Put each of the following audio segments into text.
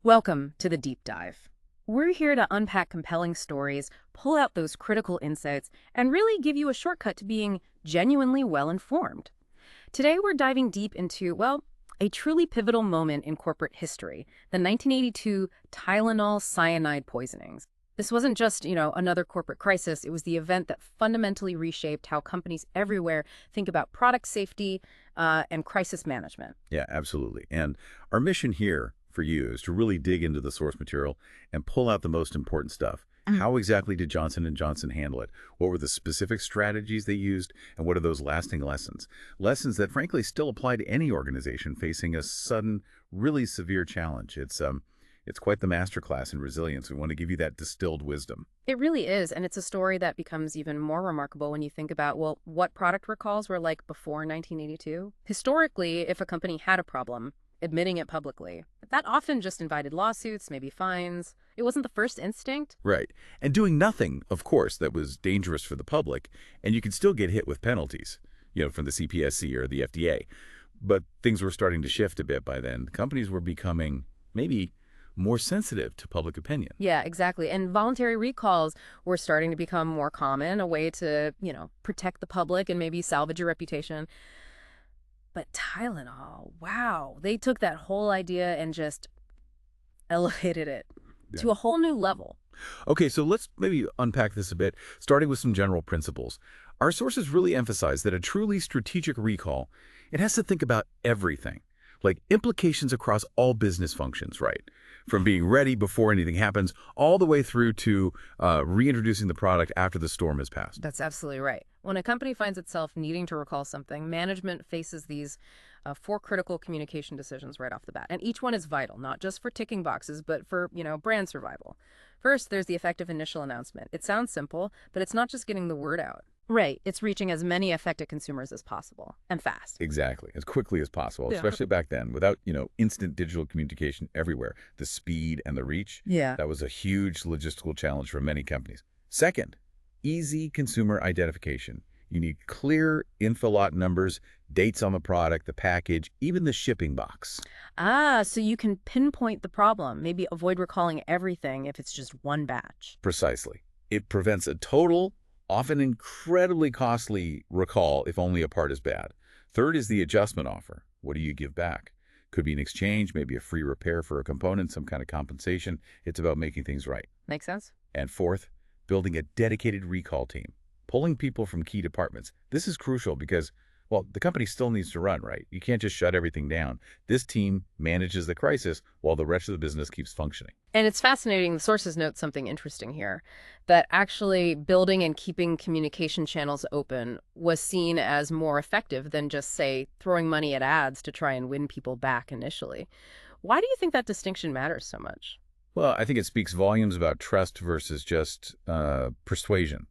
Welcome to the Deep Dive. We're here to unpack compelling stories, pull out those critical insights, and really give you a shortcut to being genuinely well-informed. Today, we're diving deep into, well, a truly pivotal moment in corporate history, the 1982 Tylenol cyanide poisonings. This wasn't just, another corporate crisis. It was the event that fundamentally reshaped how companies everywhere think about product safety and crisis management. Yeah, absolutely. And our mission here for you is to really dig into the source material and pull out the most important stuff. How exactly did Johnson & Johnson handle it? What were the specific strategies they used? And what are those lasting lessons? Lessons that frankly still apply to any organization facing a sudden, really severe challenge. It's quite the masterclass in resilience. We want to give you that distilled wisdom. It really is, and it's a story that becomes even more remarkable when you think about, well, what product recalls were like before 1982. Historically, if a company had a problem, admitting it publicly, that often just invited lawsuits, maybe fines. It wasn't the first instinct. Right. And doing nothing, of course, that was dangerous for the public, and you could still get hit with penalties, from the CPSC or the FDA. But things were starting to shift a bit by then. Companies were becoming maybe more sensitive to public opinion. Yeah, exactly. And voluntary recalls were starting to become more common, a way to, protect the public and maybe salvage your reputation. But Tylenol, wow, they took that whole idea and just elevated it to a whole new level. Okay, so let's maybe unpack this a bit, starting with some general principles. Our sources really emphasize that a truly strategic recall, it has to think about everything, like implications across all business functions, right? From being ready before anything happens, all the way through to reintroducing the product after the storm has passed. That's absolutely right. When a company finds itself needing to recall something, management faces these four critical communication decisions right off the bat. And each one is vital, not just for ticking boxes, but for, brand survival. First, there's the effective initial announcement. It sounds simple, but it's not just getting the word out. Right. It's reaching as many affected consumers as possible and fast. Exactly, as quickly as possible, Yeah. especially back then, without, instant digital communication everywhere. The speed and the reach, Yeah. that was a huge logistical challenge for many companies. Second, easy consumer identification. You need clear info lot numbers, dates on the product, the package, even the shipping box. So you can pinpoint the problem, maybe avoid recalling everything if it's just one batch. Precisely. It prevents a total, often incredibly costly recall if only a part is bad. Third is the adjustment offer. What do you give back? Could be an exchange, maybe a free repair for a component, some kind of compensation. It's about making things right. Make sense? And fourth, building a dedicated recall team, pulling people from key departments. This is crucial because, well, the company still needs to run, right? You can't just shut everything down. This team manages the crisis while the rest of the business keeps functioning. And it's fascinating. The sources note something interesting here, that actually building and keeping communication channels open was seen as more effective than just, say, throwing money at ads to try and win people back initially. Why do you think that distinction matters so much? Well, I think it speaks volumes about trust versus just persuasion.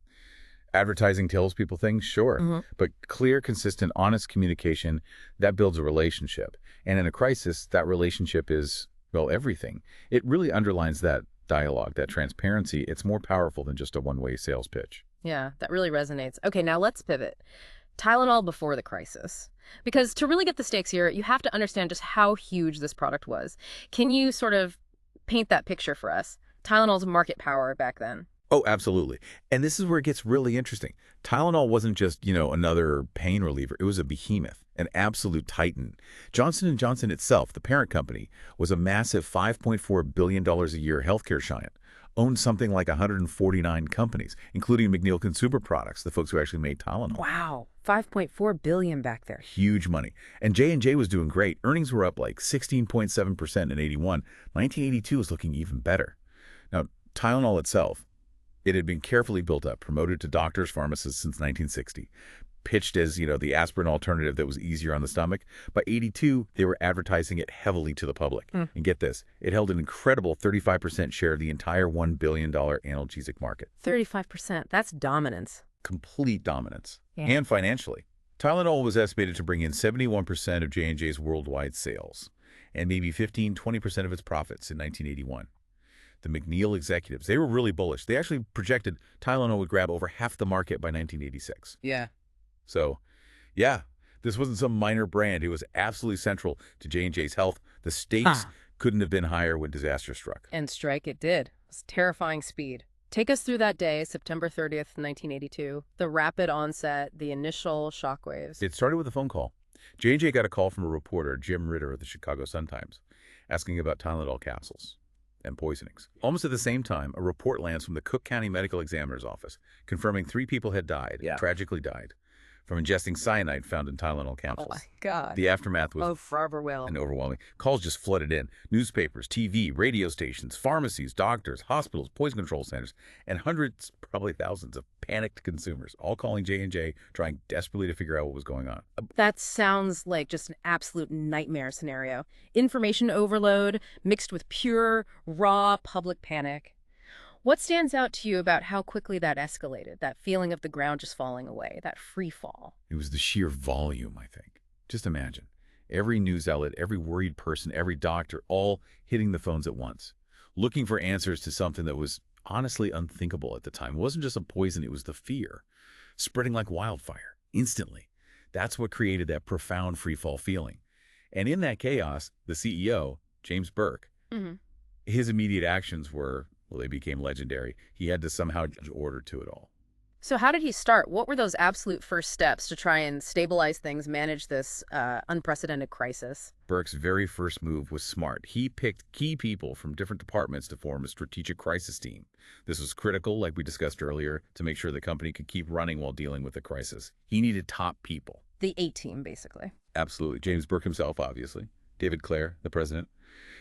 Advertising tells people things, sure, but clear, consistent, honest communication, that builds a relationship. And in a crisis, that relationship is, well, everything. It really underlines that dialogue, that transparency. It's more powerful than just a one-way sales pitch. Yeah, that really resonates. Okay, now let's pivot. Tylenol before the crisis. Because to really get the stakes here, you have to understand just how huge this product was. Can you sort of paint that picture for us? Tylenol's market power back then. Oh, absolutely. And this is where it gets really interesting. Tylenol wasn't just, another pain reliever. It was a behemoth, an absolute titan. Johnson & Johnson itself, the parent company, was a massive $5.4 billion a year healthcare giant, owned something like 149 companies, including McNeil Consumer Products, the folks who actually made Tylenol. Wow, 5.4 billion back there. Huge money. And J&J was doing great. Earnings were up like 16.7% in 81. 1982 was looking even better. Now, Tylenol itself, it had been carefully built up, promoted to doctors, pharmacists since 1960, pitched as, the aspirin alternative that was easier on the stomach. By 82, they were advertising it heavily to the public. And get this, it held an incredible 35% share of the entire $1 billion analgesic market. 35%, that's dominance. Complete dominance. Yeah. And financially. Tylenol was estimated to bring in 71% of J&J's worldwide sales, and maybe 15–20% of its profits in 1981. The McNeil executives, they were really bullish. They actually projected Tylenol would grab over half the market by 1986. Yeah. So, yeah, this wasn't some minor brand. It was absolutely central to J&J's health. The stakes couldn't have been higher when disaster struck. And strike it did. It was terrifying speed. Take us through that day, September 30th, 1982, the rapid onset, the initial shockwaves. It started with a phone call. J&J got a call from a reporter, Jim Ritter of the Chicago Sun-Times, asking about Tylenol capsules and poisonings. Almost at the same time, a report lands from the Cook County Medical Examiner's office, confirming 3 people had died, tragically died, from ingesting cyanide found in Tylenol capsules. Oh my God. The aftermath was overwhelming. Calls just flooded in. Newspapers, TV, radio stations, pharmacies, doctors, hospitals, poison control centers, and hundreds, probably thousands of panicked consumers, all calling J&J, trying desperately to figure out what was going on. That sounds like just an absolute nightmare scenario. Information overload mixed with pure, raw public panic. What stands out to you about how quickly that escalated, that feeling of the ground just falling away, that free fall? It was the sheer volume, I think. Just imagine. Every news outlet, every worried person, every doctor, all hitting the phones at once, looking for answers to something that was honestly unthinkable at the time. It wasn't just a poison, it was the fear, spreading like wildfire, instantly. That's what created that profound freefall feeling. And in that chaos, the CEO, James Burke, his immediate actions were, well, they became legendary. He had to somehow judge order to it all. So how did he start? What were those absolute first steps to try and stabilize things, manage this unprecedented crisis? Burke's very first move was smart. He picked key people from different departments to form a strategic crisis team. This was critical, like we discussed earlier, to make sure the company could keep running while dealing with the crisis. He needed top people. The A-team, basically. Absolutely. James Burke himself, obviously. David Clare, the president.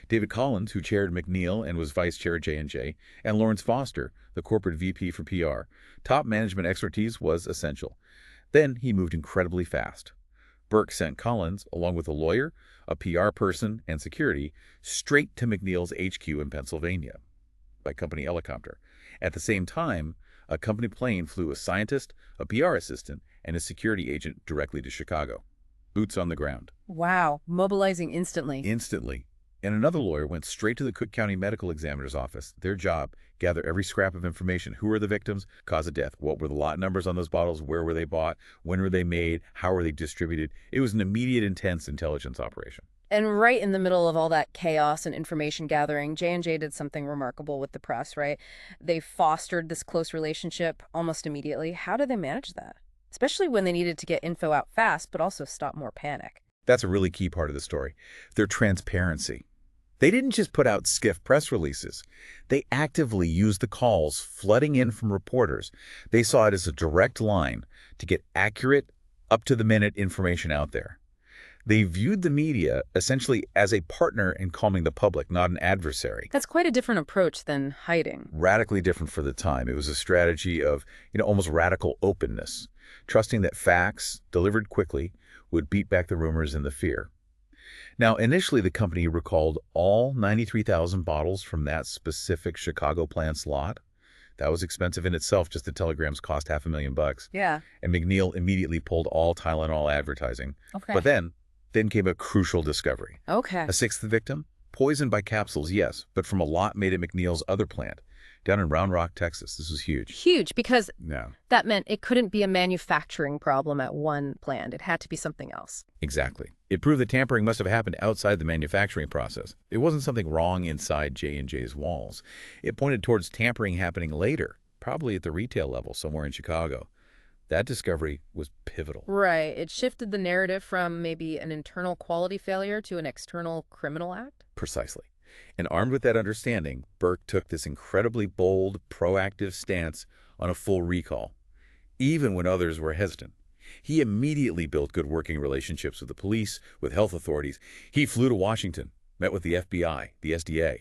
David Collins, who chaired McNeil and was vice chair at J&J, and Lawrence Foster, the corporate VP for PR. Top management expertise was essential. Then he moved incredibly fast. Burke sent Collins, along with a lawyer, a PR person, and security, straight to McNeil's HQ in Pennsylvania by company helicopter. At the same time, a company plane flew a scientist, a PR assistant, and a security agent directly to Chicago. Boots on the ground. Wow, mobilizing instantly. Instantly. And another lawyer went straight to the Cook County Medical Examiner's office. Their job, gather every scrap of information. Who were the victims? Cause of death. What were the lot numbers on those bottles? Where were they bought? When were they made? How were they distributed? It was an immediate, intense intelligence operation. And right in the middle of all that chaos and information gathering, J&J did something remarkable with the press, right? They fostered this close relationship almost immediately. How did they manage that? Especially when they needed to get info out fast, but also stop more panic. That's a really key part of the story. Their transparency. They didn't just put out skiff press releases. They actively used the calls flooding in from reporters. They saw it as a direct line to get accurate, up-to-the-minute information out there. They viewed the media essentially as a partner in calming the public, not an adversary. That's quite a different approach than hiding. Radically different for the time. It was a strategy of, almost radical openness, trusting that facts, delivered quickly, would beat back the rumors and the fear. Now, initially, the company recalled all 93,000 bottles from that specific Chicago plant's lot. That was expensive in itself. Just the telegrams cost $500,000. Yeah. And McNeil immediately pulled all Tylenol advertising. Okay. But then came a crucial discovery. Okay. A 6th victim? Poisoned by capsules, yes, but from a lot made at McNeil's other plant, down in Round Rock, Texas. This was huge. Huge, because Yeah. that meant it couldn't be a manufacturing problem at one plant. It had to be something else. Exactly. It proved that tampering must have happened outside the manufacturing process. It wasn't something wrong inside J&J's walls. It pointed towards tampering happening later, probably at the retail level somewhere in Chicago. That discovery was pivotal. Right. It shifted the narrative from maybe an internal quality failure to an external criminal act. Precisely. And armed with that understanding, Burke took this incredibly bold, proactive stance on a full recall, even when others were hesitant. He immediately built good working relationships with the police, with health authorities. He flew to Washington, met with the FBI, the SDA,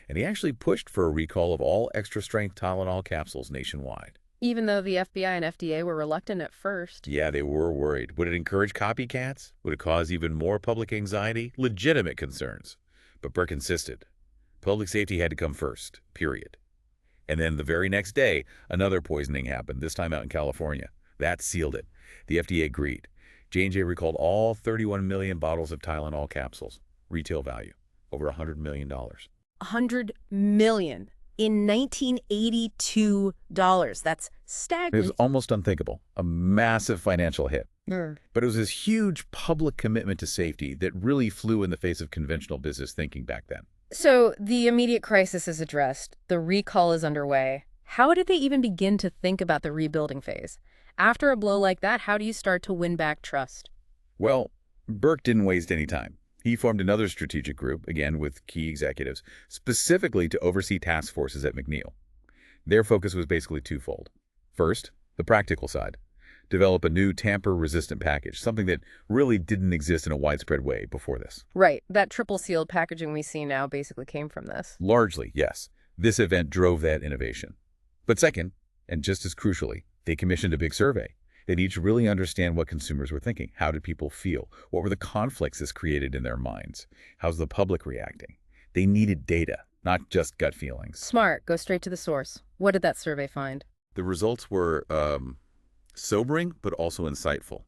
and he actually pushed for a recall of all extra-strength Tylenol capsules nationwide. Even though the FBI and FDA were reluctant at first. Yeah, they were worried. Would it encourage copycats? Would it cause even more public anxiety? Legitimate concerns. But Burke insisted. Public safety had to come first, period. And then the very next day, another poisoning happened, this time out in California. That sealed it. The FDA agreed. J&J recalled all 31 million bottles of Tylenol capsules. Retail value, over $100 million. $100 million in 1982 dollars. That's staggering. It was almost unthinkable. A massive financial hit. But it was this huge public commitment to safety that really flew in the face of conventional business thinking back then. So the immediate crisis is addressed. The recall is underway. How did they even begin to think about the rebuilding phase? After a blow like that, how do you start to win back trust? Well, Burke didn't waste any time. He formed another strategic group, again with key executives, specifically to oversee task forces at McNeil. Their focus was basically twofold. First, the practical side. Develop a new tamper-resistant package, something that really didn't exist in a widespread way before this. Right, that triple sealed packaging we see now basically came from this. Largely, yes. This event drove that innovation. But second, and just as crucially, they commissioned a big survey. They need to really understand what consumers were thinking. How did people feel? What were the conflicts this created in their minds? How's the public reacting? They needed data, not just gut feelings. Smart, go straight to the source. What did that survey find? The results were sobering, but also insightful.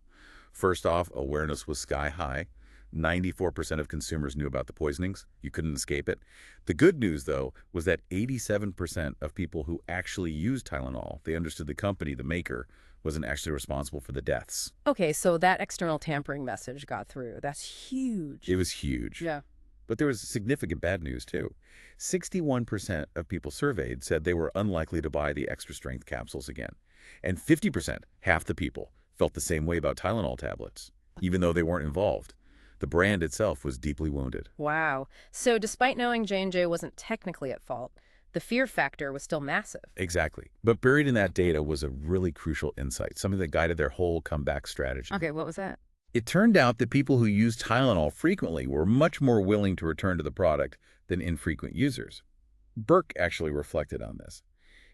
First off, awareness was sky high. 94% of consumers knew about the poisonings. You couldn't escape it. The good news, though, was that 87% of people who actually used Tylenol, they understood the company, the maker, wasn't actually responsible for the deaths. Okay, so that external tampering message got through. That's huge. It was huge. Yeah. But there was significant bad news, too. 61% of people surveyed said they were unlikely to buy the extra-strength capsules again. And 50%, half the people, felt the same way about Tylenol tablets, even though they weren't involved. The brand itself was deeply wounded. Wow. So despite knowing J&J wasn't technically at fault, the fear factor was still massive. Exactly. But buried in that data was a really crucial insight, something that guided their whole comeback strategy. Okay, what was that? It turned out that people who used Tylenol frequently were much more willing to return to the product than infrequent users. Burke actually reflected on this.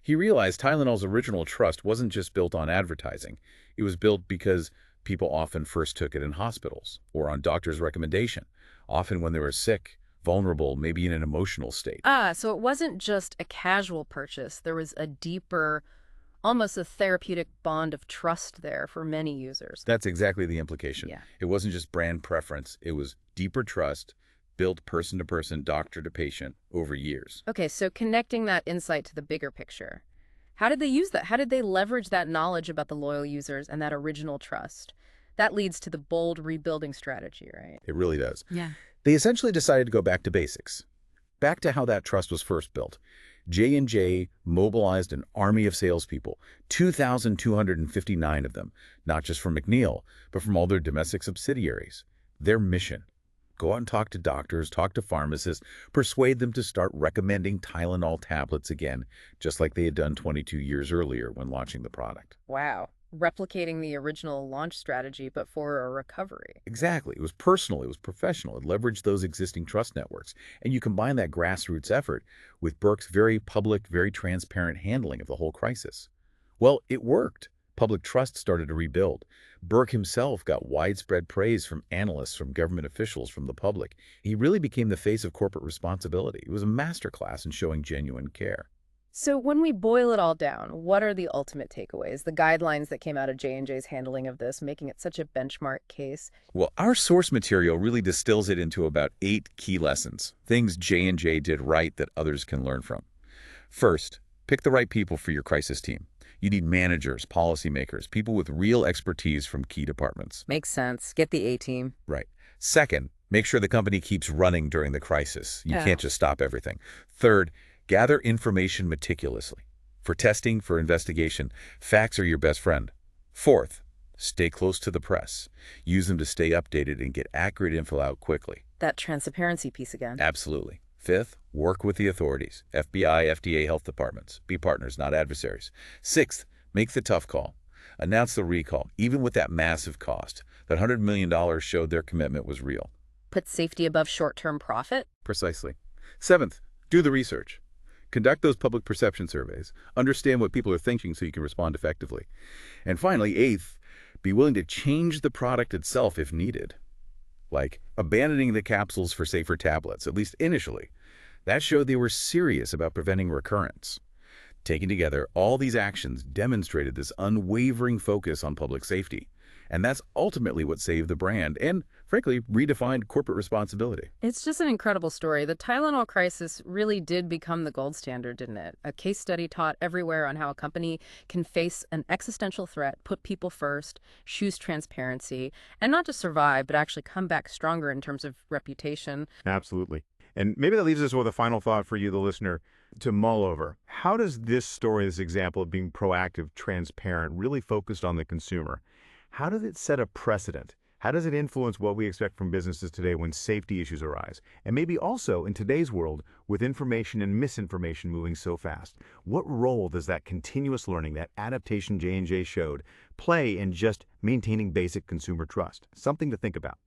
He realized Tylenol's original trust wasn't just built on advertising. It was built because people often first took it in hospitals or on doctor's recommendation, often when they were sick, vulnerable, maybe in an emotional state. So it wasn't just a casual purchase. There was a deeper, almost a therapeutic bond of trust there for many users. That's exactly the implication. Yeah. It wasn't just brand preference. It was deeper trust, built person to person, doctor to patient over years. Okay, so connecting that insight to the bigger picture. How did they use that? How did they leverage that knowledge about the loyal users and that original trust? That leads to the bold rebuilding strategy, right? It really does. Yeah. They essentially decided to go back to basics, back to how that trust was first built. J&J mobilized an army of salespeople, 2,259 of them, not just from McNeil, but from all their domestic subsidiaries. Their mission: go out and talk to doctors, talk to pharmacists, persuade them to start recommending Tylenol tablets again, just like they had done 22 years earlier when launching the product. Wow. Replicating the original launch strategy, but for a recovery. Exactly. It was personal. It was professional. It leveraged those existing trust networks. And you combine that grassroots effort with Burke's very public, very transparent handling of the whole crisis. Well, it worked. Public trust started to rebuild. Burke himself got widespread praise from analysts, from government officials, from the public. He really became the face of corporate responsibility. It was a masterclass in showing genuine care. So when we boil it all down, what are the ultimate takeaways, the guidelines that came out of J&J's handling of this, making it such a benchmark case? Well, our source material really distills it into about 8 key lessons, things J&J did right that others can learn from. First, pick the right people for your crisis team. You need managers, policymakers, people with real expertise from key departments. Makes sense. Get the A-team. Right. Second, make sure the company keeps running during the crisis. You Yeah. can't just stop everything. Third, gather information meticulously. For testing, for investigation, facts are your best friend. Fourth, stay close to the press. Use them to stay updated and get accurate info out quickly. That transparency piece again. Absolutely. Fifth, work with the authorities, FBI, FDA, health departments. Be partners, not adversaries. Sixth, make the tough call. Announce the recall, even with that massive cost. That $100 million showed their commitment was real. Put safety above short-term profit? Precisely. Seventh, do the research. Conduct those public perception surveys. Understand what people are thinking so you can respond effectively. And finally, eighth, be willing to change the product itself if needed. Like abandoning the capsules for safer tablets, at least initially. That showed they were serious about preventing recurrence. Taken together, all these actions demonstrated this unwavering focus on public safety. And that's ultimately what saved the brand and, frankly, redefined corporate responsibility. It's just an incredible story. The Tylenol crisis really did become the gold standard, didn't it? A case study taught everywhere on how a company can face an existential threat, put people first, choose transparency, and not just survive, but actually come back stronger in terms of reputation. Absolutely. And maybe that leaves us with a final thought for you, the listener, to mull over. How does this story, this example of being proactive, transparent, really focused on the consumer, how does it set a precedent? How does it influence what we expect from businesses today when safety issues arise? And maybe also in today's world with information and misinformation moving so fast, what role does that continuous learning, that adaptation J&J showed, play in just maintaining basic consumer trust? Something to think about.